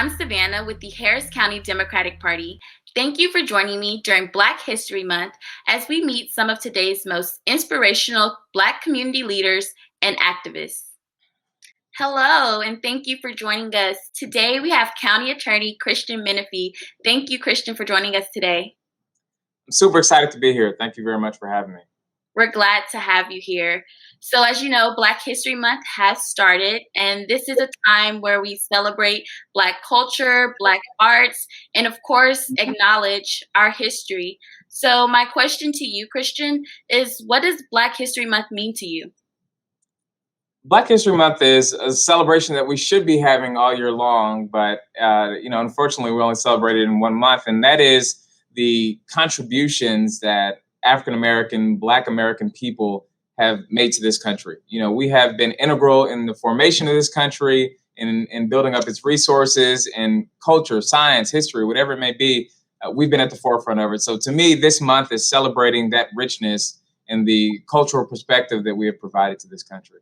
I'm Savannah with the Harris County Democratic Party. Thank you for joining me during Black History Month as we meet some of today's most inspirational Black community leaders and activists. Hello, and thank you for joining us. Today we have County Attorney Christian Menefee. Thank you, Christian, for joining us today. I'm super excited to be here. Thank you very much for having me. We're glad to have you here. So as you know, Black History Month has started, and this is a time where we celebrate Black culture, Black arts, and of course, acknowledge our history. So my question to you, Christian, is what does Black History Month mean to you? Black History Month is a celebration that we should be having all year long, but unfortunately, we only celebrate it in 1 month, and that is the contributions that AfricanAmerican, Black American people have made to this country. You know, we have been integral in the formation of this country, in building up its resources and culture, science, history, whatever it may be. We've been at the forefront of it. So to me, this month is celebrating that richness and the cultural perspective that we have provided to this country.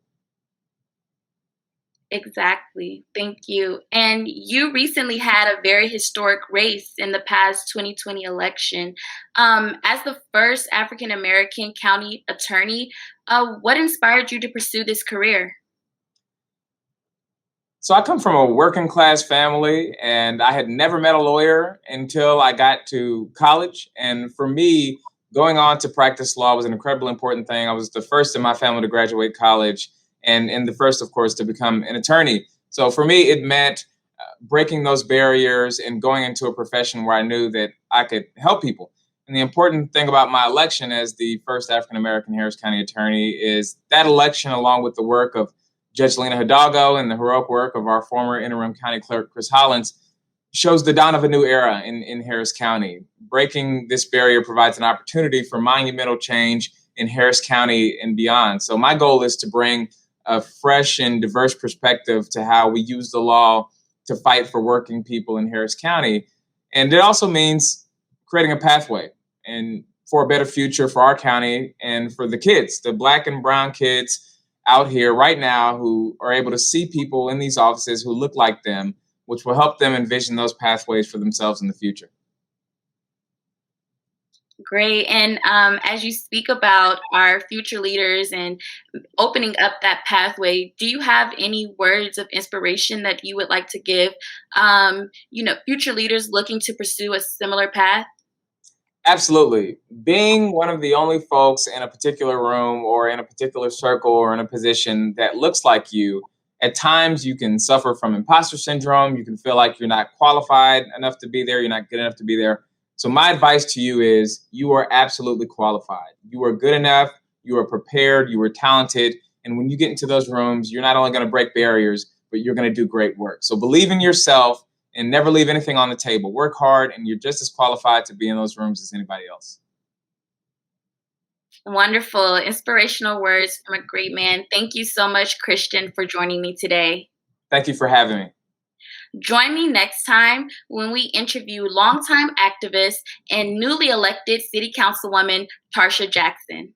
Exactly. Thank you. And you recently had a very historic race in the past 2020 election. As the first African American county attorney, what inspired you to pursue this career? So I come from a working class family, and I had never met a lawyer until I got to college. And for me, going on to practice law was an incredibly important thing. I was the first in my family to graduate college, and the first, of course, to become an attorney. So for me, it meant breaking those barriers and going into a profession where I knew that I could help people. And the important thing about my election as the first African American Harris County attorney is that election, along with the work of Judge Lena Hidalgo and the heroic work of our former interim county clerk, Chris Hollins, shows the dawn of a new era in Harris County. Breaking this barrier provides an opportunity for monumental change in Harris County and beyond. So my goal is to bring a fresh and diverse perspective to how we use the law to fight for working people in Harris County. And it also means creating a pathway and for a better future for our county and for the kids, the Black and brown kids out here right now who are able to see people in these offices who look like them, which will help them envision those pathways for themselves in the future. Great. And as you speak about our future leaders and opening up that pathway, do you have any words of inspiration that you would like to give, future leaders looking to pursue a similar path? Absolutely. Being one of the only folks in a particular room or in a particular circle or in a position that looks like you, at times you can suffer from imposter syndrome. You can feel like you're not qualified enough to be there. You're not good enough to be there. So my advice to you is you are absolutely qualified. You are good enough. You are prepared. You are talented. And when you get into those rooms, you're not only going to break barriers, but you're going to do great work. So believe in yourself and never leave anything on the table. Work hard, and you're just as qualified to be in those rooms as anybody else. Wonderful, inspirational words from a great man. Thank you so much, Christian, for joining me today. Thank you for having me. Join me next time when we interview longtime activist and newly elected City Councilwoman Tarsha Jackson.